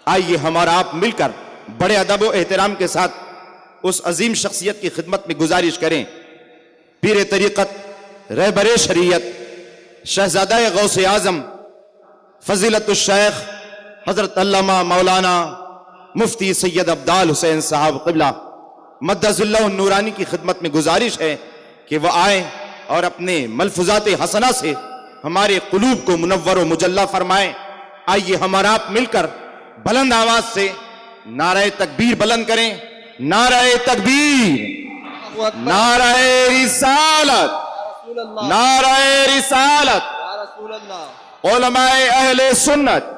آئیے ہم اور آپ مل کر بڑے ادب و احترام کے ساتھ اس عظیم شخصیت کی خدمت میں گزارش کریں۔ پیر طریقت، رہبر شریعت، شہزادہ غوث اعظم فضیلت الشیخ حضرت علامہ مولانا مفتی سید عبدال حسین صاحب قبلہ مدظ اللہ النورانی کی خدمت میں گزارش ہے کہ وہ آئیں اور اپنے ملفوظات حسنہ سے ہمارے قلوب کو منور و مجلہ فرمائیں۔ آئیے ہم اور آپ مل کر بلند آواز سے نعرہ تکبیر بلند کریں۔ نعرہ تکبیر، نعرہ رسالت، نعرہ رسالت، علماء اہل سنت۔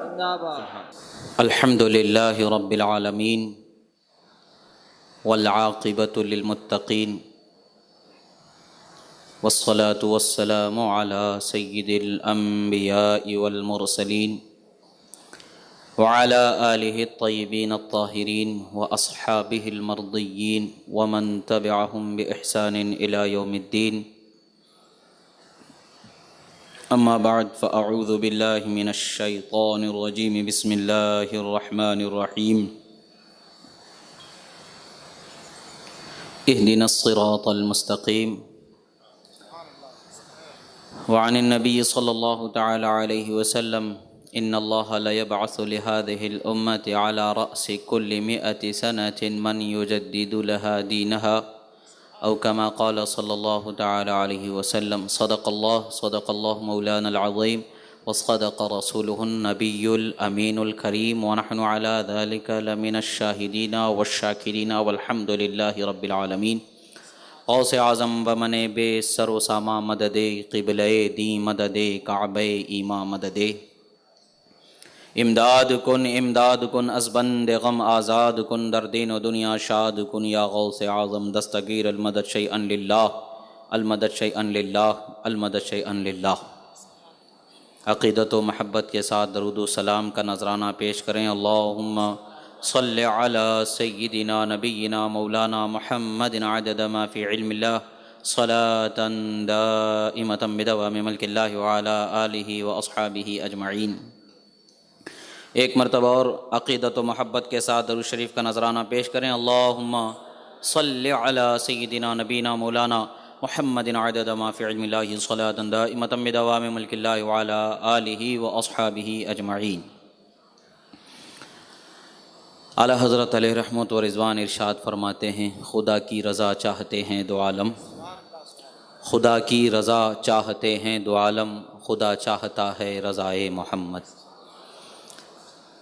الحمد للہ رب العالمین والعاقبۃ للمتقین والصلاة والسلام على سید الانبیاء والمرسلین وعلى آلہ الطیبین الطاہرین واصحابہ المرضیین ومن تبعہم بإحسان إلی یوم الدین۔ اما بعد فاعوذ باللہ من الشیطان الرجیم بسم اللہ الرحمن الرحیم۔ اہدنا الصراط المستقیم۔ وعن النبی صلی اللہ تعالی علیہ وسلم ان اللہ لیبعث لهذه الأمة على رأس كل 100 سنة من يجدد لها دينها أو كما قال صلى الله تعالى عليه وسلم۔ صدق الله مولانا العظيم وصدق رسوله النبي الأمين الكريم ونحن على ذلك لمن الشاهدين والشاكرين والحمد لله رب العالمين۔ غوث اعظم بمن بے سر و ساما مدد قبلِ دی مدد کعبہ ایما مدد۔ امداد کن از بند غم آزاد کن، در دین و دنیا شاد کن یا غوث اعظم دستگیر المدد شیئا للہ، المدد شیئا للہ، المدد شیئا للہ۔ عقیدت و محبت کے ساتھ درود و سلام کا نذرانہ پیش کریں۔ اللہم صل علی سیدنا نبینا مولانا محمد عدد ما فی علم اللہ صلاة دائمة بدوام ملک اللہ وعلی آلہ واصحابہ اجمعین۔ ایک مرتبہ اور عقیدت و محبت کے ساتھ درود شریف کا نذرانہ پیش کریں۔ اللہم صل علی سیدنا نبینا مولانا محمد عدد ما فی علم اللہ صلاة دائمة بدوام ملک اللہ وعلی آلہ واصحابہ اجمعین۔ اعلی حضرت علیہ رحمت و رضوان ارشاد فرماتے ہیں، خدا کی رضا چاہتے ہیں دو عالم، خدا کی رضا چاہتے ہیں دو عالم، خدا چاہتا ہے رضائے محمد۔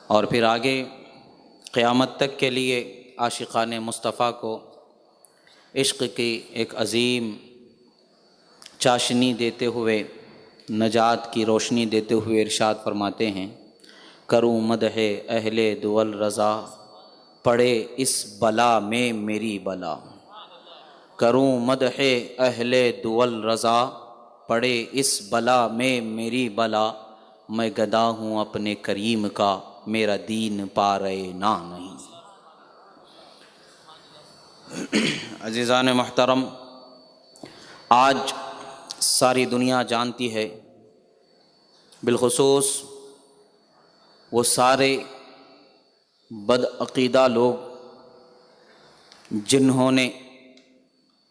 اور پھر آگے قیامت تک کے لیے عاشقان مصطفیٰ کو عشق کی ایک عظیم چاشنی دیتے ہوئے، نجات کی روشنی دیتے ہوئے ارشاد فرماتے ہیں، کروں مدح اہل دول رضا پڑے اس بلا میں میری بلا، کروں مدح اہل دول رضا پڑے اس بلا میں میری بلا، میں گدا ہوں اپنے کریم کا میرا دین پارے نہ نہیں۔ عزیزان محترم، آج ساری دنیا جانتی ہے، بالخصوص وہ سارے بدعقیدہ لوگ جنہوں نے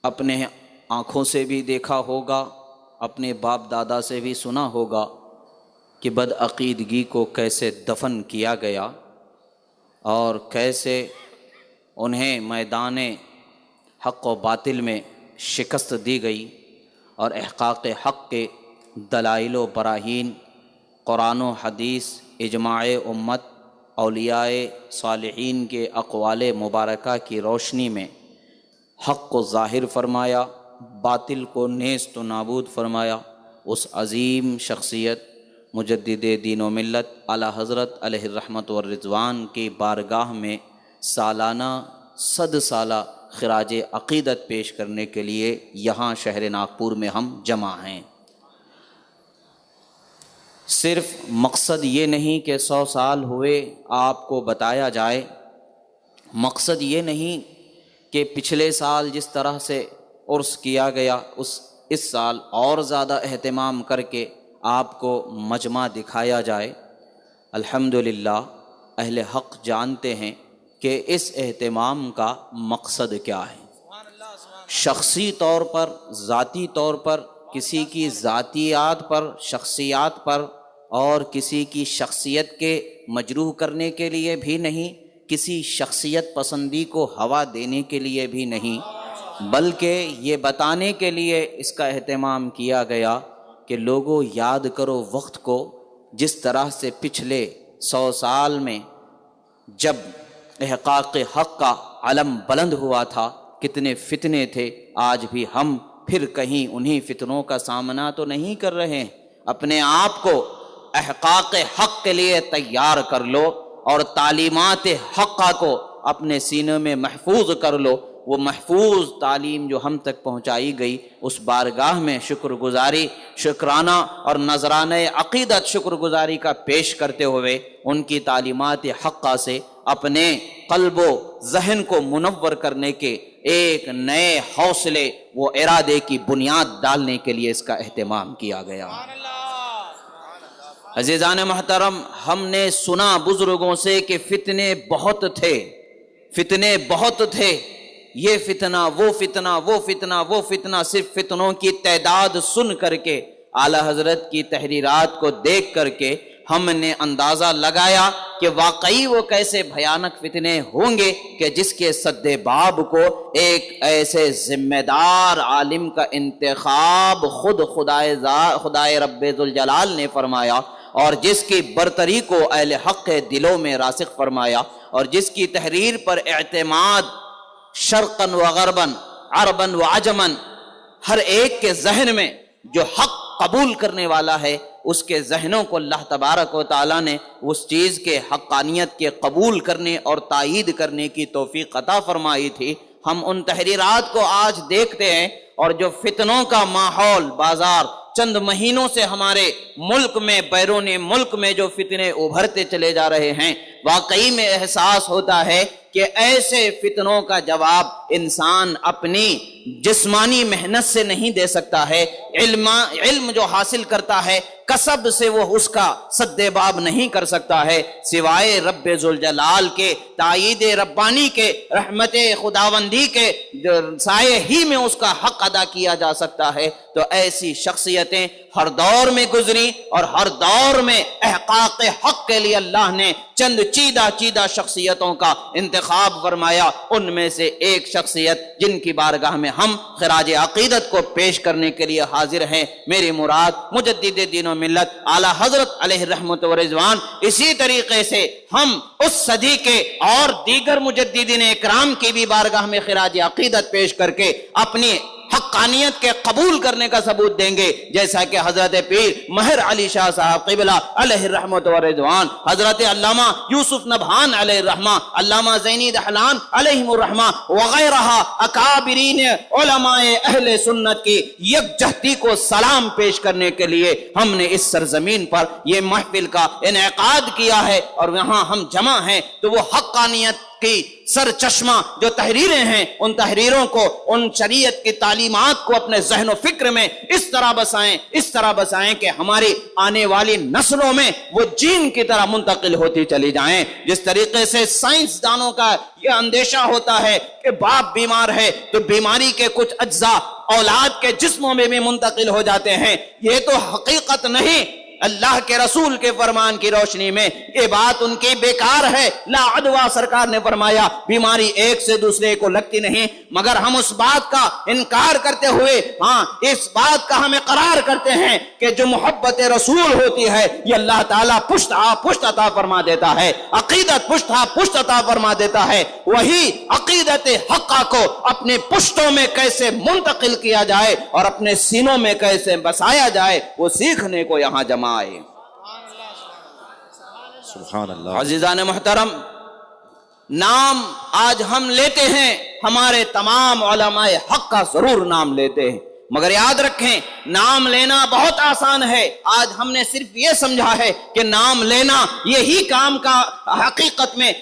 اپنے آنکھوں سے بھی دیکھا ہوگا، اپنے باپ دادا سے بھی سنا ہوگا کہ بدعقیدگی کو کیسے دفن کیا گیا اور کیسے انہیں میدان حق و باطل میں شکست دی گئی، اور احقاق حق کے دلائل و براہین، قرآن و حدیث، اجماع امت، اولیاء صالحین کے اقوال مبارکہ کی روشنی میں حق کو ظاہر فرمایا، باطل کو نیست و نابود فرمایا۔ اس عظیم شخصیت مجدد دین و ملت اعلی حضرت علیہ الرحمت والرضوان کی بارگاہ میں سالانہ 100 سالہ خراج عقیدت پیش کرنے کے لیے یہاں شہر ناگپور میں ہم جمع ہیں۔ صرف مقصد یہ نہیں کہ 100 سال ہوئے آپ کو بتایا جائے، مقصد یہ نہیں کہ پچھلے سال جس طرح سے عرس کیا گیا اس سال اور زیادہ اہتمام کر کے آپ کو مجمع دکھایا جائے۔ الحمدللہ اہل حق جانتے ہیں کہ اس اہتمام کا مقصد کیا ہے۔ شخصی طور پر، ذاتی طور پر، کسی کی ذاتیات پر، شخصیات پر اور کسی کی شخصیت کے مجروح کرنے کے لیے بھی نہیں، کسی شخصیت پسندی کو ہوا دینے کے لیے بھی نہیں، بلکہ یہ بتانے کے لیے اس کا اہتمام کیا گیا کہ لوگوں یاد کرو وقت کو، جس طرح سے پچھلے 100 سال میں جب احقاق حق کا علم بلند ہوا تھا کتنے فتنے تھے، آج بھی ہم پھر کہیں انہی فتنوں کا سامنا تو نہیں کر رہے ہیں۔ اپنے آپ کو احقاق حق کے لیے تیار کر لو اور تعلیمات حقہ کو اپنے سینے میں محفوظ کر لو۔ وہ محفوظ تعلیم جو ہم تک پہنچائی گئی، اس بارگاہ میں شکر گزاری، شکرانہ اور نذرانہ عقیدت شکر گزاری کا پیش کرتے ہوئے ان کی تعلیمات حقہ سے اپنے قلب و ذہن کو منور کرنے کے ایک نئے حوصلے و ارادے کی بنیاد ڈالنے کے لیے اس کا اہتمام کیا گیا۔ عزیزان محترم، ہم نے سنا بزرگوں سے کہ فتنے بہت تھے، فتنے بہت تھے، یہ فتنہ وہ فتنہ وہ فتنہ وہ فتنہ، صرف فتنوں کی تعداد سن کر کے، اعلی حضرت کی تحریرات کو دیکھ کر کے ہم نے اندازہ لگایا کہ واقعی وہ کیسے بھیانک فتنے ہوں گے کہ جس کے سد باب کو ایک ایسے ذمہ دار عالم کا انتخاب خود خدائے رب ذوالجلال نے فرمایا، اور جس کی برتری کو اہل حق کے دلوں میں راسخ فرمایا، اور جس کی تحریر پر اعتماد شرقاً و غرباً، عرباً و عجماً، ہر ایک کے ذہن میں جو حق قبول کرنے والا ہے اس کے ذہنوں کو اللہ تبارک و تعالیٰ نے اس چیز کے حقانیت کے قبول کرنے اور تائید کرنے کی توفیق عطا فرمائی تھی۔ ہم ان تحریرات کو آج دیکھتے ہیں، اور جو فتنوں کا ماحول بازار چند مہینوں سے ہمارے ملک میں، بیرون ملک میں جو فتنے ابھرتے چلے جا رہے ہیں، واقعی میں احساس ہوتا ہے کہ ایسے فتنوں کا جواب انسان اپنی جسمانی محنت سے نہیں دے سکتا ہے، علم جو حاصل کرتا ہے کسب سے وہ اس کا سد باب نہیں کر سکتا ہے، سوائے رب ذوالجلال کے تائید ربانی کے، رحمت خداوندی کے سائے ہی میں اس کا حق ادا کیا جا سکتا ہے۔ تو ایسی شخصیتیں ہر دور میں گزری، اور ہر دور میں احقاق حق کے لیے اللہ نے چند چیدہ شخصیتوں کا انتخاب فرمایا۔ ان میں سے ایک شخصیت جن کی بارگاہ میں ہم خراج عقیدت کو پیش کرنے کے لیے حاضر ہیں، میری مراد مجدد دین و ملت اعلیٰ حضرت علیہ رحمت و رضوان۔ اسی طریقے سے ہم اس صدی کے اور دیگر مجددین اکرام کی بھی بارگاہ میں خراج عقیدت پیش کر کے اپنی حقانیت کے قبول کرنے کا ثبوت دیں گے، جیسا کہ حضرت پیر مہر علی شاہ صاحب قبلہ علیہ الرحمت و رضوان، حضرت علامہ یوسف نبہان علیہ الرحمہ، علامہ زینی دہلان علیہم الرحمہ وغیرہ اکابرین علماء اہل سنت کی یکجہتی کو سلام پیش کرنے کے لیے ہم نے اس سرزمین پر یہ محفل کا انعقاد کیا ہے، اور یہاں ہم جمع ہیں تو وہ حقانیت کی سر چشمہ جو تحریریں ہیں، ان تحریروں کو، ان شریعت کی تعلیمات کو اپنے ذہن و فکر میں اس طرح بسائیں کہ ہماری آنے والی نسلوں میں وہ جین کی طرح منتقل ہوتی چلی جائیں۔ جس طریقے سے سائنسدانوں کا یہ اندیشہ ہوتا ہے کہ باپ بیمار ہے تو بیماری کے کچھ اجزاء اولاد کے جسموں میں بھی منتقل ہو جاتے ہیں، یہ تو حقیقت نہیں، اللہ کے رسول کے فرمان کی روشنی میں یہ بات ان کی بیکار ہے۔ لا عدوہ سرکار نے فرمایا، بیماری ایک سے دوسرے کو لگتی نہیں، مگر ہم اس بات کا انکار کرتے ہوئے اس بات کا ہم اقرار کرتے ہیں کہ جو محبت رسول ہوتی ہے یہ اللہ تعالیٰ پشت عطا فرما دیتا ہے، عقیدت پشت عطا فرما دیتا ہے۔ وہی عقیدت حقہ کو اپنے پشتوں میں کیسے منتقل کیا جائے اور اپنے سینوں میں کیسے بسایا جائے، وہ سیکھنے کو یہاں جمع آئے۔ سبحان اللہ۔ عزیزان محترم، نام آج ہم لیتے ہیں، ہمارے تمام علماء حق کا ضرور نام لیتے ہیں، مگر یاد رکھیں نام لینا بہت آسان ہے. آج ہم نے صرف یہ سمجھا ہے کہ نام لینا یہی کام کا حقیقت میں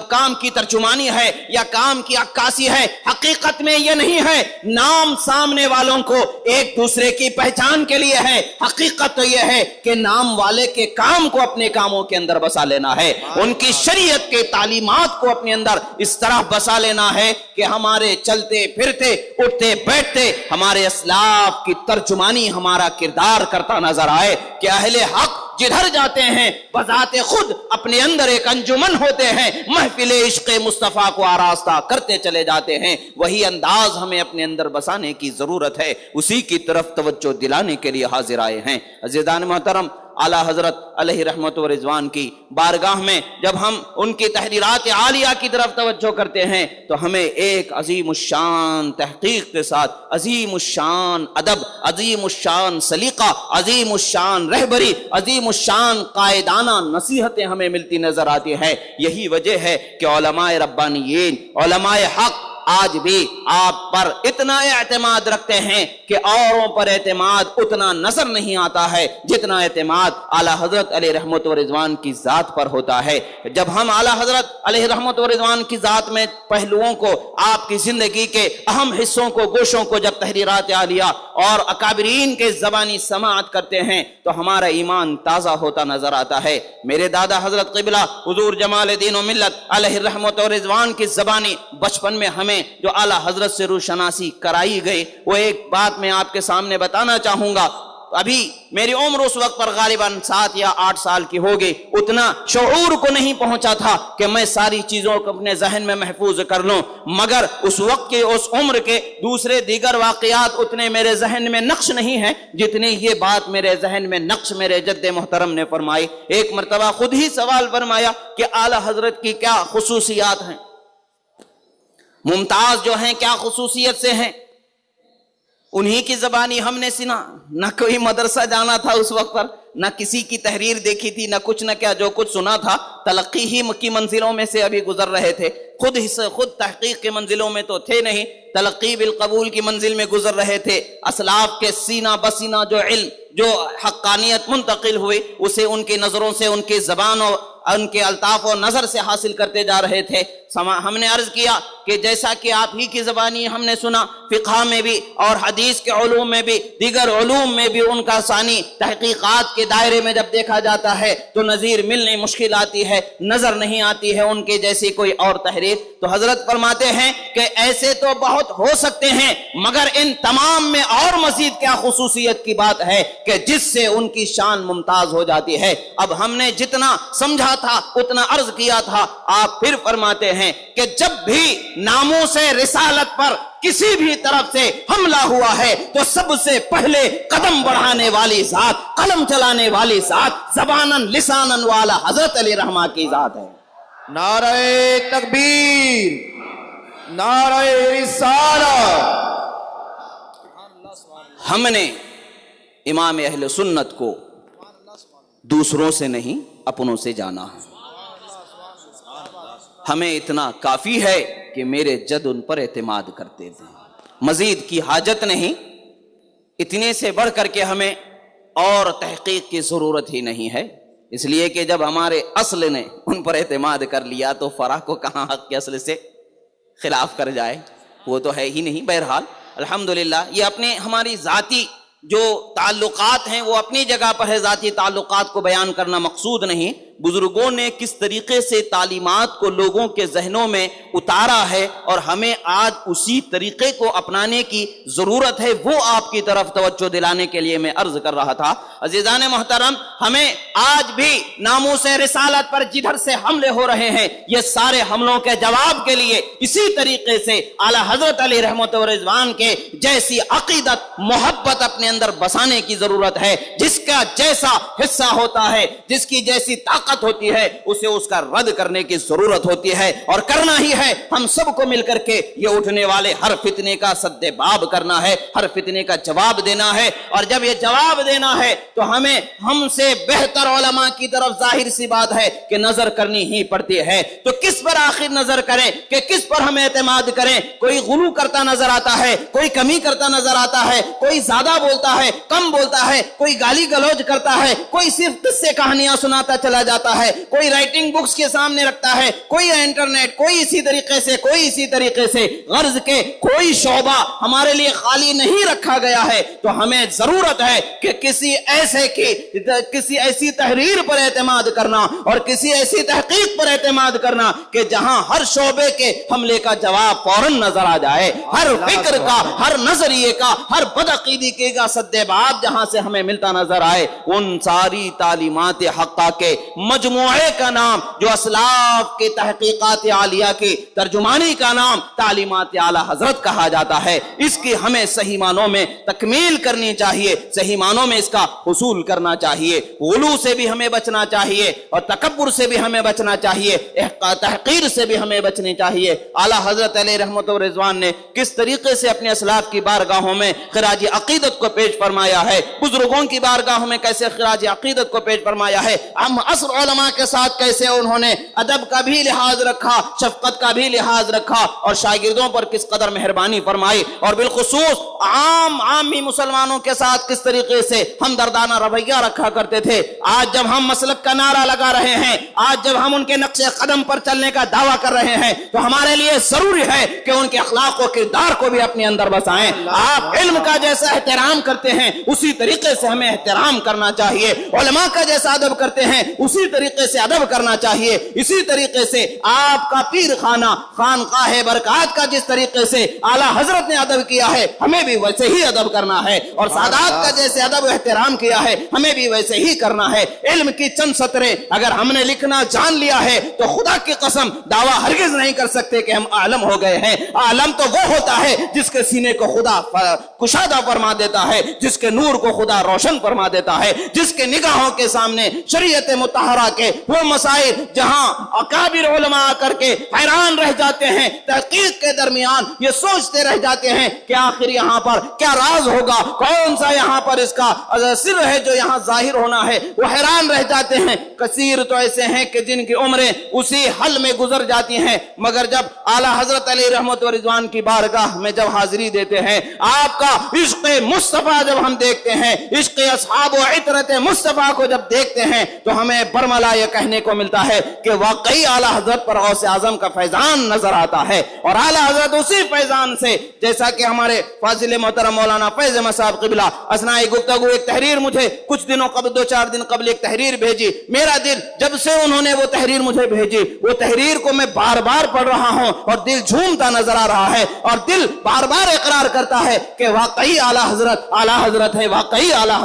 کام کی ترجمانی ہے یا کام کی عکاسی ہے. حقیقت میں یہ نہیں ہے. نام سامنے والوں کو ایک دوسرے کی پہچان کے لیے ہے. حقیقت تو یہ ہے کہ نام والے کے کام کو اپنے کاموں کے اندر بسا لینا ہے. ان کی شریعت کے تعلیمات کو اپنے اندر اس طرح بسا لینا ہے کہ ہمارے چلتے پھرتے اٹھتے بیٹھتے ہمارے اسلاف کی ترجمانی ہمارا کردار کرتا نظر آئے کہ اہل حق جدھر جاتے ہیں بذات خود اپنے اندر ایک انجمن ہوتے ہیں, محفل عشق مصطفیٰ کو آراستہ کرتے چلے جاتے ہیں. وہی انداز ہمیں اپنے اندر بسانے کی ضرورت ہے, اسی کی طرف توجہ دلانے کے لیے حاضر آئے ہیں. عزیزان محترم, اعلیٰ حضرت علیہ رحمت و رضوان کی بارگاہ میں جب ہم ان کی تحریرات عالیہ کی طرف توجہ کرتے ہیں تو ہمیں ایک عظیم الشان تحقیق کے ساتھ عظیم الشان ادب, عظیم الشان سلیقہ, عظیم الشان رہبری, عظیم الشان قائدانہ نصیحتیں ہمیں ملتی نظر آتی ہیں. یہی وجہ ہے کہ علماء ربانیین, علماء حق آج بھی آپ پر اتنا اعتماد رکھتے ہیں کہ اوروں پر اعتماد اتنا نظر نہیں آتا ہے جتنا اعتماد اعلیٰ حضرت علیہ رحمت و رضوان کی ذات پر ہوتا ہے. جب ہم اعلیٰ حضرت علیہ رحمت و رضوان کی ذات میں پہلوؤں کو, آپ کی زندگی کے اہم حصوں کو, گوشوں کو جب تحریرات عالیہ اور اکابرین کے زبانی سماعت کرتے ہیں تو ہمارا ایمان تازہ ہوتا نظر آتا ہے. میرے دادا حضرت قبلہ حضور جمال دین و ملت علیہ رحمت و رضوان کی زبانی بچپن میں ہمیں جو اعلیٰ حضرت سے روشناسی کرائی گئی, وہ ایک بات میں آپ کے سامنے بتانا چاہوں گا. ابھی میری عمر اس وقت پر غالباً 7 یا 8 سال کی ہوگی, اتنا شعور کو نہیں پہنچا تھا کہ میں ساری چیزوں کو اپنے ذہن میں محفوظ کر لوں. مگر اس وقت کے, اس عمر کے دوسرے دیگر واقعات اتنے میرے ذہن میں نقش نہیں ہیں جتنے یہ بات میرے ذہن میں نقش میرے جد محترم نے فرمائی. ایک مرتبہ خود ہی سوال فرمایا کہ اعلیٰ حضرت کی کیا خصوصیات ہیں, ممتاز جو ہیں کیا خصوصیت سے ہیں. انہی کی زبانی ہم نے سنا, نہ کوئی مدرسہ جانا تھا اس وقت پر, نہ کسی کی تحریر دیکھی تھی, نہ کچھ نہ کیا, جو کچھ سنا تھا تلقی ہی کی منزلوں میں سے ابھی گزر رہے تھے. خود تحقیق کے منزلوں میں تو تھے نہیں, تلقی بالقبول کی منزل میں گزر رہے تھے. اسلاف کے سینہ بسینہ جو علم, جو حقانیت منتقل ہوئی, اسے ان کی نظروں سے, ان کی زبان اور ان کے الطاف و نظر سے حاصل کرتے جا رہے تھے. ہم نے عرض کیا کہ جیسا کہ آپ ہی کی زبانی ہم نے سنا, فقہ میں بھی اور حدیث کے علوم میں بھی, دیگر علوم میں بھی ان کا ثانی تحقیقات کے دائرے میں جب دیکھا جاتا ہے تو نظیر ملنے مشکل آتی ہے, نظر نہیں آتی ہے ان کے جیسی کوئی اور تحریر. تو حضرت فرماتے ہیں کہ ایسے تو بہت ہو سکتے ہیں, مگر ان تمام میں اور مزید کیا خصوصیت کی بات ہے کہ جس سے ان کی شان ممتاز ہو جاتی ہے. اب ہم نے جتنا سمجھا تھا اتنا عرض کیا تھا. آپ پھر فرماتے ہیں کہ جب بھی ناموس رسالت پر کسی بھی طرف سے حملہ ہوا ہے تو سب سے پہلے قدم بڑھانے والی ذات, قلم چلانے والی ذات, زبانن لسانن والا حضرت علی رحمہ کی ذات ہے. نعرہ تکبیر, نعرہ رسالت. ہم نے امام اہل سنت کو دوسروں سے نہیں اپنوں سے جانا ہے. ہمیں اتنا کافی ہے کہ میرے جد ان پر اعتماد کرتے تھے, مزید کی حاجت نہیں. اتنے سے بڑھ کر کے ہمیں اور تحقیق کی ضرورت ہی نہیں ہے, اس لیے کہ جب ہمارے اصل نے ان پر اعتماد کر لیا تو فرع کو کہاں حق کے اصل سے خلاف کر جائے, وہ تو ہے ہی نہیں. بہرحال الحمدللہ یہ اپنے ہماری ذاتی جو تعلقات ہیں وہ اپنی جگہ پر ہے, ذاتی تعلقات کو بیان کرنا مقصود نہیں. بزرگوں نے کس طریقے سے تعلیمات کو لوگوں کے ذہنوں میں اتارا ہے اور ہمیں آج اسی طریقے کو اپنانے کی ضرورت ہے, وہ آپ کی طرف توجہ دلانے کے لیے میں عرض کر رہا تھا. عزیزان محترم, ہمیں آج بھی ناموس رسالت پر جدھر سے حملے ہو رہے ہیں, یہ سارے حملوں کے جواب کے لیے اسی طریقے سے اعلیٰ حضرت علیہ رحمت و رضوان کے جیسی عقیدت, محبت اپنے اندر بسانے کی ضرورت ہے. جس کا جیسا حصہ ہوتا ہے, جس کی جیسی طاقت حماقت ہوتی ہے اسے اس کا رد کرنے کی ضرورت ہوتی ہے، اور کرنا ہی ہے۔ ہم سب کو مل کر کے یہ اٹھنے والے ہر فتنے کا سد باب کرنا ہے، ہر فتنے کا جواب دینا ہے، اور جب یہ جواب دینا ہے تو ہمیں ہم سے بہتر علماء کی طرف ظاہر سی بات ہے کہ نظر کرنی ہی پڑتی ہے۔ تو کس پر آخر نظر کریں کہ کس پر ہم اعتماد کریں؟ کوئی غلو کرتا نظر آتا ہے، کوئی کمی کرتا نظر آتا ہے، کوئی زیادہ بولتا ہے، کم بولتا ہے، کوئی گالی گلوچ کرتا ہے، کوئی صرف قصے کہانیاں سناتا چلا جاتا ہے، کوئی رائٹنگ بکس کے سامنے رکھتا ہے، کوئی انٹرنیٹ، کوئی اسی طریقے سے غرض کے کوئی شعبہ ہمارے لیے خالی نہیں رکھا گیا ہے۔ تو ہمیں ضرورت ہے کہ کسی ایسی تحریر پر اعتماد کرنا اور کسی ایسی تحقیق پر اعتماد کرنا کہ جہاں ہر شعبے کے حملے کا جواب فوراً نظر آ جائے، ہر فکر کا، ہر نظریے کا، ہر بدعقیدی کا سد باب جہاں سے ہمیں ملتا نظر آئے۔ ان ساری تعلیمات حقہ کے مجموعے کا نام جو اسلاف کے تحقیقات عالیہ کی ترجمانی کا نام تعلیمات اعلیٰ حضرت کہا جاتا ہے، اس کی ہمیں صحیح معنوں میں تکمیل کرنی چاہیے، صحیح معنوں میں اس کا حصول کرنا چاہیے۔ غلو سے بھی ہمیں بچنا چاہیے اور تکبر سے بھی ہمیں بچنا چاہیے، تحقیر سے بھی ہمیں بچنی چاہیے۔ اعلیٰ حضرت علیہ رحمت و رضوان نے کس طریقے سے اپنے اسلاف کی بارگاہوں میں خراج عقیدت کو پیش فرمایا ہے، بزرگوں کی بارگاہوں میں کیسے خراج عقیدت کو پیش فرمایا ہے، ہم عصر علماء کے ساتھ کیسے انہوں نے ادب کا بھی لحاظ رکھا، شفقت کا بھی لحاظ رکھا، اور شاگردوں پر کس قدر مہربانی فرمائی، اور بالخصوص عامی مسلمانوں کے ساتھ کس طریقے سے ہمدردانہ رویہ رکھا کرتے تھے۔ آج جب ہم مسلک کا نعرہ لگا رہے ہیں، آج جب ہم ان کے نقش قدم پر چلنے کا دعویٰ کر رہے ہیں، تو ہمارے لیے ضروری ہے کہ ان کے اخلاق و کردار کو بھی اپنے اندر بسائیں۔ آپ علم کا جیسا احترام کرتے ہیں اسی طریقے سے ہمیں احترام کرنا چاہیے، علماء کا جیسا ادب کرتے ہیں اسی طریقے سے ادب کرنا چاہیے، اسی طریقے سے آپ کا پیر خانہ خانقاہ برکات کا جس طریقے سے اعلیٰ حضرت نے ادب کیا ہے ہمیں بھی ویسے ہی ادب کرنا ہے، اور سادات کا جیسے ادب و احترام کیا ہے ہمیں بھی ویسے ہی کرنا ہے۔ علم کی چند سطریں اگر ہم نے لکھنا جان لیا ہے تو خدا کی قسم دعویٰ ہرگز نہیں کر سکتے کہ ہم عالم ہو گئے ہیں۔ عالم تو وہ ہوتا ہے جس کے سینے کو خدا کشادہ فرما دیتا ہے، جس کے نور کو خدا روشن فرما دیتا ہے، جس کے نگاہوں کے سامنے شریعت مطہرہ کے وہ مسائل جہاں اکابر علماء آ کر کے حیران رہ جاتے ہیں، تحقیق کے درمیان یہ سوچتے رہ جاتے ہیں کہ آخر یہاں پر کیا راز ہوگا، کون سا یہاں پر اس کا سر ہے جو یہاں ظاہر ہونا ہے، وہ حیران رہ جاتے ہیں۔ کثیر تو ایسے ہیں کہ جن کی عمریں اسی حل میں گزر جاتی ہیں، مگر جب اعلیٰ حضرت علیہ رحمت و رضوان کی بارگاہ میں جب حاضری دیتے ہیں، آپ کا عشق مصطفیٰ جب ہم دیکھتے ہیں، عشق اصحاب و عطرت مصطفیٰ کو جب دیکھتے ہیں تو ہمیں برملا یہ کہنے کو ملتا ہے کہ واقعی اعلیٰ حضرت پر غوث اعظم کا فیضان نظر آتا ہے، اور اعلیٰ حضرت اسی فیضان سے، جیسا کہ ہمارے فاضل محترم مولانا فیض احمد صاحب قبلہ اثناء گفتگو ایک تحریر مجھے کچھ دنوں قبل 2-4 دن قبل ایک تحریر بھیجی، میرا دل جب سے انہوں نے وہ تحریر مجھے بھیجی، وہ تحریر کو میں بار بار پڑھ رہا ہوں اور دل جھومتا نظر آ رہا ہے، اور دل بار بار اقرار کرتا ہے کہ واقعی اعلیٰ حضرت ہے، واقعی اعلیٰ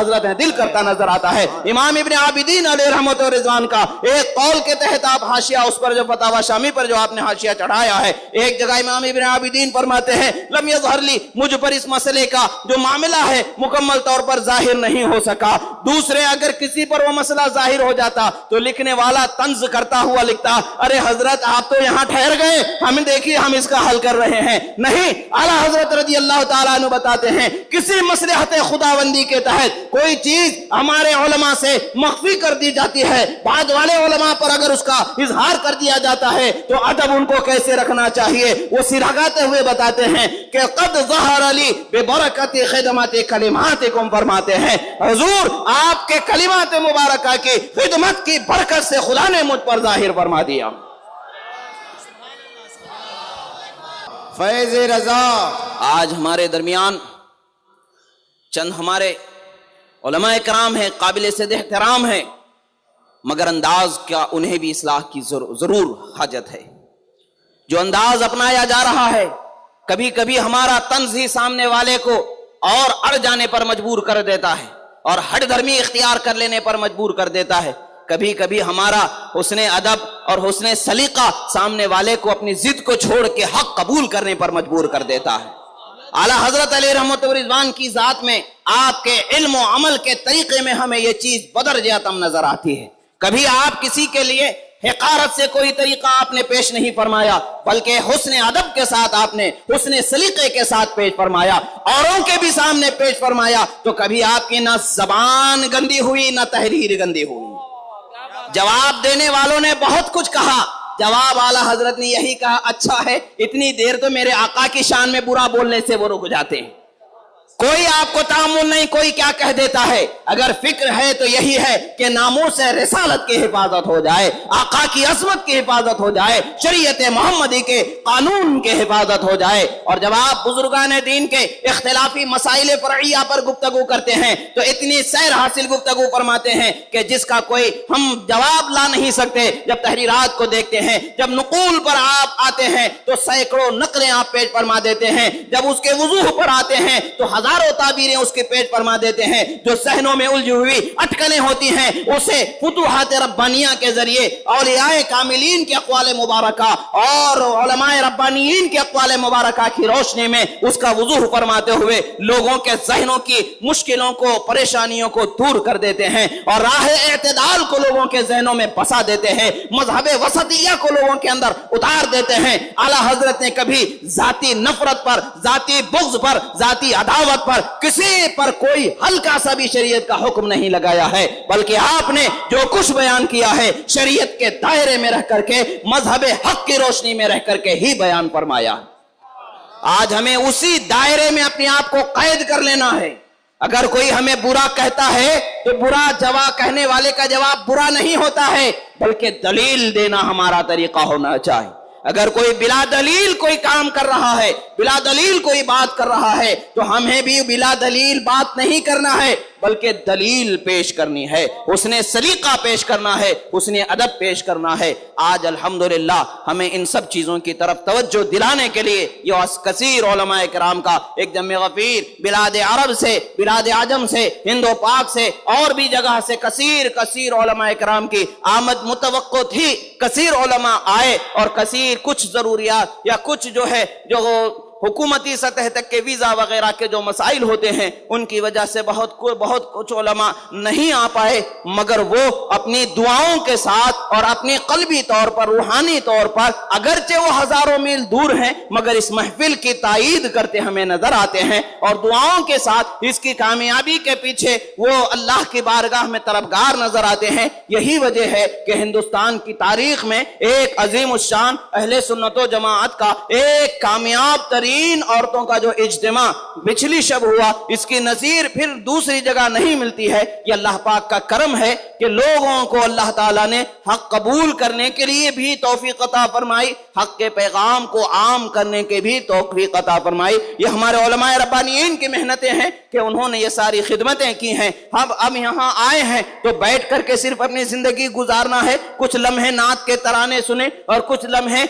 حضرت ہے، دل کرتا نظر آتا ہے۔ امام ابن عابدین علیہ رحمت و رضوان کا ایک قول کے تحت آپ حاشیہ اس پر جو فتاوی شامی پر جو آپ نے حاشیہ چڑھایا ہے، ایک جگہ امام ابن عابدین فرماتے ہیں لم یظہر لی، مجھ پر اس مسئلے کا جو معاملہ ہے مکمل طور پر ظاہر نہیں ہو سکا۔ دوسرے اگر کسی پر وہ مسئلہ ظاہر ہو جاتا تو لکھنے والا طنز کرتا ہوا لکھتا، ارے حضرت آپ تو یہاں ٹھہر گئے، ہم دیکھیے ہم اس کا حل کر رہے ہیں۔ نہیں، اعلیٰ حضرت رضی اللہ تعالیٰ عنہ بتاتے ہیں کسی مصلحت خداوندی کے تحت کوئی چیز ہمارے علماء سے مخفی کر دی جاتی ہے، بعد والے علماء پر اگر اس کا اظہار کر دیا جاتا ہے تو ادب ان کو کیسے رکھنا چاہیے، وہ سراغاتے ہوئے بتاتے ہیں کہ قد ظہر لی ببرکت خدمت کلماتکم، فرماتے ہیں حضور آپ کے کلمات مبارکہ کی خدمت کی برکت سے خدا نے مجھ پر ظاہر فرما دیا۔ فیض رضا آج ہمارے درمیان چند ہمارے علماء کرام ہیں، قابل صد احترام ہیں، مگر انداز کا انہیں بھی اصلاح کی ضرور حاجت ہے۔ جو انداز اپنایا جا رہا ہے کبھی کبھی ہمارا طنز ہی سامنے والے کو اور اڑ جانے پر مجبور کر دیتا ہے اور ہٹ دھرمی اختیار کر لینے پر مجبور کر دیتا ہے، کبھی کبھی ہمارا حسن ادب اور حسن سلیقہ سامنے والے کو اپنی ضد کو چھوڑ کے حق قبول کرنے پر مجبور کر دیتا ہے۔ اعلیٰ حضرت علیہ رحمت و رضوان کی ذات میں، آپ کے علم و عمل کے طریقے میں ہمیں یہ چیز بدرجہ تم نظر آتی ہے کبھی آپ کسی کے لیے حقارت سے کوئی طریقہ آپ نے پیش نہیں فرمایا، بلکہ حسن ادب کے ساتھ آپ نے حسن سلیقے کے ساتھ پیش فرمایا، اوروں کے بھی سامنے پیش فرمایا۔ تو کبھی آپ کی نہ زبان گندی ہوئی نہ تحریر گندی ہوئی۔ جواب دینے والوں نے بہت کچھ کہا، جواب اعلیٰ حضرت نے یہی کہا، اچھا ہے اتنی دیر تو میرے آقا کی شان میں برا بولنے سے وہ رک جاتے ہیں، کوئی آپ کو تعامل نہیں، کوئی کیا کہہ دیتا ہے۔ اگر فکر ہے تو یہی ہے کہ ناموس رسالت کی حفاظت ہو جائے، آقا کی عظمت کی حفاظت ہو جائے، شریعت محمدی کے قانون کی حفاظت ہو جائے۔ اور جب آپ بزرگان دین کے اختلافی مسائل فرعیہ پر گفتگو کرتے ہیں تو اتنی سیر حاصل گفتگو فرماتے ہیں کہ جس کا کوئی ہم جواب لا نہیں سکتے۔ جب تحریرات کو دیکھتے ہیں، جب نقول پر آپ آتے ہیں تو سینکڑوں نقلیں آپ پیش فرما دیتے ہیں، جب اس کے وضوح پر آتے ہیں تو ہزاروں تعبیریں اس کے پیش فرما دیتے ہیں۔ جو ذہنوں میں الجھی ہوئی اٹکلیں ہوتی ہیں اسے فتوحات ربانیہ کے ذریعے اولیاء کاملین کے اقوال مبارکہ اور علماء ربانیین کے اقوال مبارکہ کی روشنی میں اس کا وضوح فرماتے ہوئے لوگوں کے ذہنوں کی مشکلوں کو، پریشانیوں کو دور کر دیتے ہیں اور راہ اعتدال کو لوگوں کے ذہنوں میں بسا دیتے ہیں، مذہب وسطیہ کو لوگوں کے اندر اتار دیتے ہیں۔ اعلیٰ حضرت نے کبھی ذاتی نفرت پر، ذاتی بغض پر، ذاتی عداوت پر کسی پر کوئی ہلکا سا بھی شریعت کا حکم نہیں لگایا ہے، بلکہ آپ نے جو کچھ بیان کیا ہے شریعت کے دائرے میں رہ کر کے، مذہب حق کی روشنی میں رہ کر کے ہی بیان فرمایا۔ آج ہمیں اسی دائرے میں اپنے آپ کو قید کر لینا ہے۔ اگر کوئی ہمیں برا کہتا ہے تو برا جواب کہنے والے کا جواب برا نہیں ہوتا ہے، بلکہ دلیل دینا ہمارا طریقہ ہونا چاہیے۔ اگر کوئی بلا دلیل کوئی کام کر رہا ہے، بلا دلیل کوئی بات کر رہا ہے تو ہمیں بھی بلا دلیل بات نہیں کرنا ہے، بلکہ دلیل پیش کرنی ہے، اس نے سلیقہ پیش کرنا ہے، اس نے ادب پیش کرنا ہے۔ آج الحمدللہ ہمیں ان سب چیزوں کی طرف توجہ دلانے کے لیے یہ کثیر علماء کرام کا ایک جمع غفیر بلاد عرب سے، بلاد عجم سے، ہند و پاک سے اور بھی جگہ سے کثیر علماء کرام کی آمد متوقع تھی۔ کثیر علماء آئے اور کثیر کچھ ضروریات یا کچھ جو ہے جو حکومتی سطح تک کے ویزا وغیرہ کے جو مسائل ہوتے ہیں ان کی وجہ سے بہت کچھ علماء نہیں آ پائے، مگر وہ اپنی دعاؤں کے ساتھ اور اپنی قلبی طور پر، روحانی طور پر اگرچہ وہ ہزاروں میل دور ہیں مگر اس محفل کی تائید کرتے ہمیں نظر آتے ہیں، اور دعاؤں کے ساتھ اس کی کامیابی کے پیچھے وہ اللہ کی بارگاہ میں طلبگار نظر آتے ہیں۔ یہی وجہ ہے کہ ہندوستان کی تاریخ میں ایک عظیم الشان اہل سنت و جماعت کا ایک کامیاب ترین عورتوں کا جو اجتماع پچھلی شب ہوا، اس کی نظیر پھر دوسری جگہ نہیں ملتی ہے۔ یہ اللہ پاک کا کرم ہے کہ لوگوں کو اللہ تعالیٰ نے حق قبول کرنے کے لیے بھی توفیق عطا فرمائی، حق کے پیغام کو عام کرنے کے بھی توفیق عطا فرمائی۔ یہ ہمارے علماء ربانیین کی محنتیں ہیں کہ انہوں نے یہ ساری خدمتیں کی ہیں۔ اب یہاں آئے ہیں تو بیٹھ کر کے صرف اپنی زندگی گزارنا ہے، کچھ لمحے نعت کے ترانے سنیں اور کچھ لمحے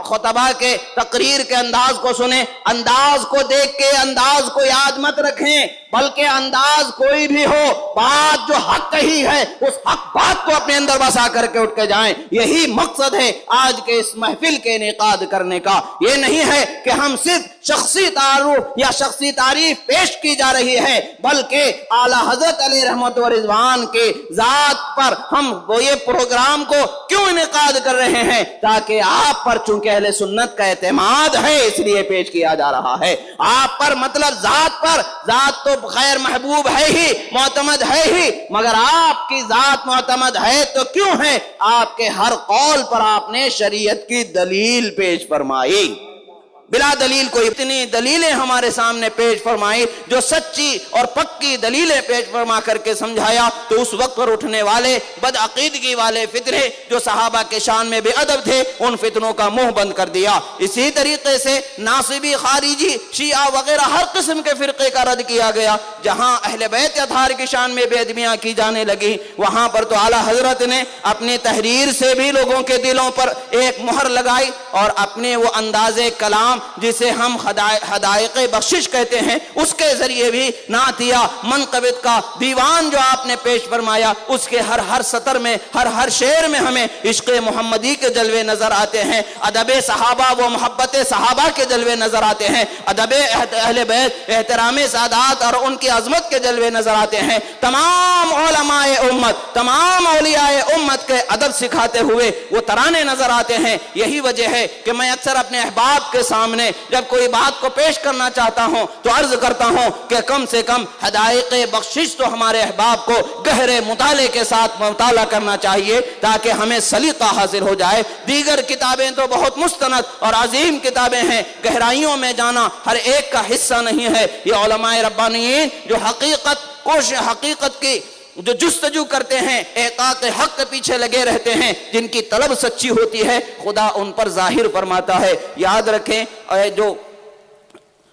خطبہ کے تقریر کے انداز کو سنیں۔ انداز کو دیکھ کے انداز کو یاد مت رکھیں، بلکہ انداز کوئی بھی ہو، بات جو حق کہی ہے اس حق بات کو اپنے اندر بسا کر کے اٹھ کے جائیں۔ یہی مقصد ہے آج کے اس محفل کے انعقاد کرنے کا۔ یہ نہیں ہے کہ ہم صرف شخصی تعارف یا شخصی تعریف پیش کی جا رہی ہے، بلکہ اعلیٰ حضرت علیہ رحمت و رضوان کے ذات پر ہم وہ یہ پروگرام کو کیوں انعقاد کر رہے ہیں؟ تاکہ آپ پر چونکہ اہل سنت کا اعتماد ہے اس لیے پیش کیا جا رہا ہے۔ آپ پر مطلب ذات پر، ذات تو خیر محبوب ہے ہی، معتمد ہے ہی، مگر آپ کی ذات معتمد ہے تو کیوں ہے؟ آپ کے ہر قول پر آپ نے شریعت کی دلیل پیش فرمائی، بلا دلیل کوئی اتنی دلیلیں ہمارے سامنے پیش فرمائی جو سچی اور پکی دلیلیں پیش فرما کر کے سمجھایا، تو اس وقت پر اٹھنے والے بدعقیدگی والے فتنے جو صحابہ کے شان میں بے ادب تھے ان فتنوں کا منہ بند کر دیا۔ اسی طریقے سے ناصبی، خارجی، شیعہ وغیرہ ہر قسم کے فرقے کا رد کیا گیا۔ جہاں اہل بیت اطہار کی شان میں بے ادبیاں کی جانے لگی وہاں پر تو اعلیٰ حضرت نے اپنی تحریر سے بھی لوگوں کے دلوں پر ایک مہر لگائی اور اپنے وہ انداز کلام کلام جسے ہم حدائق بخشش کہتے ہیں، اس کے ذریعے بھی نعتیہ منقبت کا دیوان جو آپ نے پیش فرمایا، اس کے ہر سطر میں، ہر شعر میں ہمیں عشق محمدی کے جلوے نظر آتے ہیں، ادب صحابہ و محبت صحابہ کے جلوے نظر آتے ہیں، ادب اہل بیت، احترام سادات اور ان کی عظمت کے جلوے نظر آتے ہیں۔ تمام علماء امت، تمام اولیاء امت کے ادب سکھاتے ہوئے وہ ترانے نظر آتے ہیں۔ یہی وجہ ہے کہ میں اکثر اپنے احباب کے سامنے جب کوئی بات کو پیش کرنا چاہتا ہوں تو عرض کرتا ہوں کہ کم سے کم حدائق بخشش تو ہمارے احباب کو گہرے مطالعے کے ساتھ مطالعہ کرنا چاہیے تاکہ ہمیں سلیقہ حاصل ہو جائے۔ دیگر کتابیں تو بہت مستند اور عظیم کتابیں ہیں، گہرائیوں میں جانا ہر ایک کا حصہ نہیں ہے۔ یہ علماء ربانیین جو حقیقت کی جو جستجو کرتے ہیں، احقاق حق کے پیچھے لگے رہتے ہیں، جن کی طلب سچی ہوتی ہے، خدا ان پر ظاہر فرماتا ہے۔ یاد رکھیں جو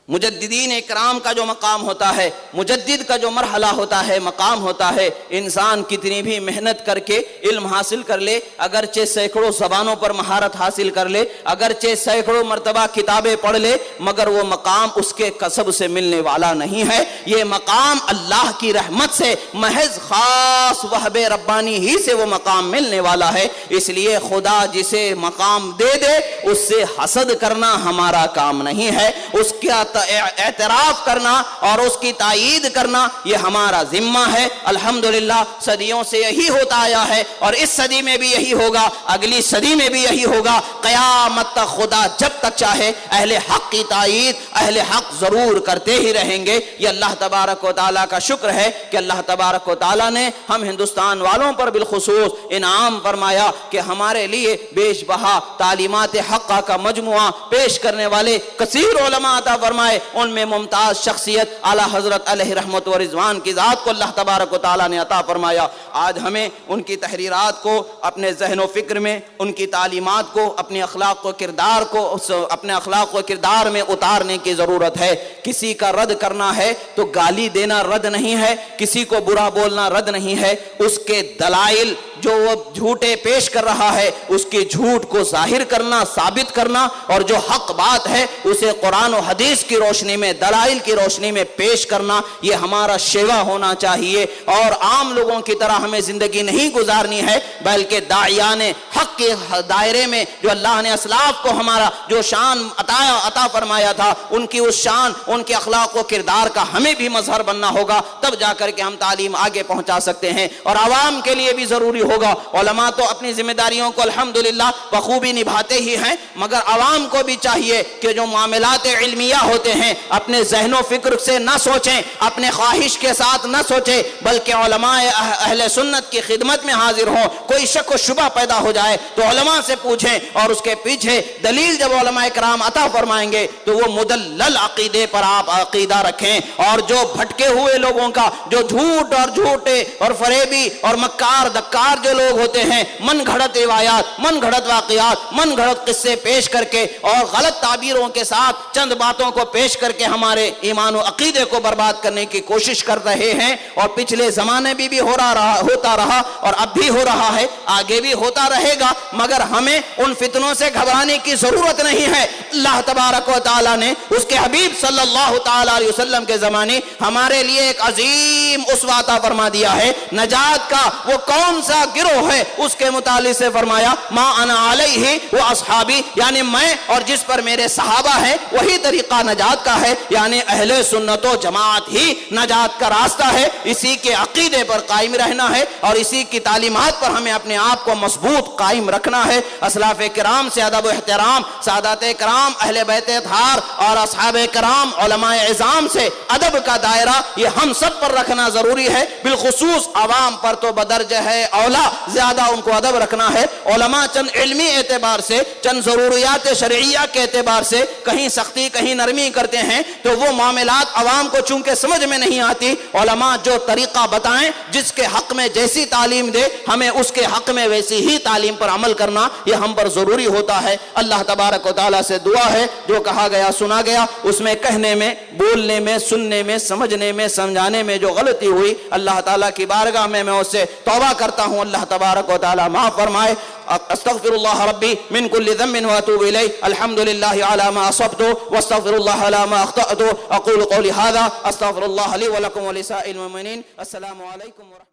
مجددین اکرام کا جو مقام ہوتا ہے، مجدد کا جو مرحلہ ہوتا ہے، مقام ہوتا ہے، انسان کتنی بھی محنت کر کے علم حاصل کر لے، اگرچہ سینکڑوں زبانوں پر مہارت حاصل کر لے، اگرچہ سینکڑوں مرتبہ کتابیں پڑھ لے، مگر وہ مقام اس کے کسب سے ملنے والا نہیں ہے۔ یہ مقام اللہ کی رحمت سے محض خاص وہب ربانی ہی سے وہ مقام ملنے والا ہے۔ اس لیے خدا جسے مقام دے دے اس سے حسد کرنا ہمارا کام نہیں ہے، اس کا اعتراف کرنا اور اس کی تائید کرنا یہ ہمارا ذمہ ہے۔ الحمدللہ صدیوں سے یہی ہوتا آیا ہے اور اس صدی میں بھی یہی ہوگا، اگلی صدی میں بھی یہی ہوگا، قیامت تک خدا جب تک چاہے اہل حق کی تائید اہل حق ضرور کرتے ہی رہیں گے۔ یہ اللہ تبارک و تعالیٰ کا شکر ہے کہ اللہ تبارک و تعالیٰ نے ہم ہندوستان والوں پر بالخصوص انعام فرمایا کہ ہمارے لیے بیش بہا تعلیمات حقہ کا مجموعہ پیش کرنے والے کثیر علماء عطا فرمائے، ان میں ممتاز شخصیت اعلیٰ حضرت علیہ رحمت و رضوان کی ذات کو اللہ تبارک و تعالیٰ نے عطا فرمایا۔ آج ہمیں ان کی تحریرات کو اپنے ذہن و فکر میں، ان کی تعلیمات کو، اپنے اخلاق و کردار میں اتارنے کی ضرورت ہے۔ کسی کا رد کرنا ہے تو گالی دینا رد نہیں ہے، کسی کو برا بولنا رد نہیں ہے، اس کے دلائل جو وہ جھوٹے پیش کر رہا ہے اس کی جھوٹ کو ظاہر کرنا، ثابت کرنا، اور جو حق بات ہے اسے قرآن و حدیث کی روشنی میں، دلائل کی روشنی میں پیش کرنا، یہ ہمارا شیوا ہونا چاہیے۔ اور عام لوگوں کی طرح ہمیں زندگی نہیں گزارنی ہے، بلکہ داعیان حق کے دائرے میں جو اللہ نے اسلاف کو ہمارا جو شان عطا فرمایا تھا، ان کی اس شان، ان کے اخلاق و کردار کا ہمیں بھی مظہر بننا ہوگا، تب جا کر کے ہم تعلیم آگے پہنچا سکتے ہیں۔ اور عوام کے لیے بھی ضروری ہوگا، علماء تو اپنی ذمہ داریوں کو الحمدللہ بخوبی نبھاتے ہی ہیں، مگر عوام کو بھی چاہیے کہ جو معاملات علمیہ ہوتے ہیں اپنے ذہن و فکر سے نہ سوچیں، اپنے خواہش کے ساتھ نہ سوچیں، بلکہ علماء اہل سنت کی خدمت میں حاضر ہوں۔ کوئی شک و شبہ پیدا ہو جائے تو علماء سے پوچھیں، اور اس کے پیچھے دلیل جب علماء کرام عطا فرمائیں گے تو وہ مدلل عقیدے پر آپ عقیدہ رکھیں، اور جو بھٹکے ہوئے لوگوں کا، جو جھوٹ اور جھوٹے اور فریبی اور مکار دکار جو لوگ ہوتے ہیں، من گھڑت روایات، من گھڑت واقعات، من گھڑت قصے پیش کر کے اور غلط تعبیروں کے ساتھ چند باتوں کو پیش کر کے ہمارے ایمان و عقیدے کو برباد کرنے کی کوشش کر رہے ہیں، اور پچھلے زمانے بھی ہوتا رہا اور اب بھی ہو رہا ہے، آگے بھی ہوتا رہے گا، مگر ہمیں ان فتنوں سے گھبرانے کی ضرورت نہیں ہے۔ اللہ تبارک و تعالیٰ نے اس کے حبیب صلی اللہ تعالیٰ علیہ وسلم کے زمانے ہمارے لیے ایک عظیم اسوہ عطا فرما دیا ہے۔ نجات کا وہ کون سا گروہ ہے اس کے متعلق سے فرمایا ما انا علیہ و اصحابی، یعنی میں اور جس پر میرے صحابہ ہیں وہی طریقہ نجات کا ہے، یعنی اہل سنت و جماعت ہی نجات کا راستہ ہے۔ اسی کے عقیدے پر قائم رہنا ہے اور اسی کی تعلیمات پر ہمیں اپنے آپ کو مضبوط قائم رکھنا ہے۔ اسلاف کرام سے ادب و احترام، سادات کرام، اہل بیت اطہار اور اصحاب کرام، علماء اعظام سے ادب کا دائرہ یہ ہم سب پر رکھنا ضروری ہے، بالخصوص عوام پر تو بدرجہ ہے اولا زیادہ ان کو ادب رکھنا ہے۔ علماء چند علمی اعتبار سے، چند ضروریات شرعیہ کے اعتبار سے کہیں سختی کہیں نرمی کرتے ہیں تو وہ معاملات عوام کو چونکہ سمجھ میں نہیں آتی، علماء جو طریقہ بتائیں، جس کے حق میں جیسی تعلیم دے ہمیں اس کے حق میں ویسی ہی تعلیم پر عمل کرنا یہ ہم پر ضروری ہوتا ہے۔ اللہ تبارک و تعالیٰ سے دعا ہے جو کہا گیا سنا گیا، اس میں کہنے میں، بولنے میں، سننے میں، سمجھنے میں، سمجھانے میں جو غلطی ہوئی اللہ تعالیٰ کی بارگاہ میں اس سے توبہ کرتا ہوں، اللہ تبارک و تعالیٰ معاف فرمائے۔ استغفر اللہ ربی من کل ذنب واتوب الیہ الحمد للہ علی ما اصبت واستغفر اللہ علی ما اخطأت اقول قولی ھذا استغفر اللہ لی ولکم ولسائر المؤمنین السلام علیکم ورحمۃ اللہ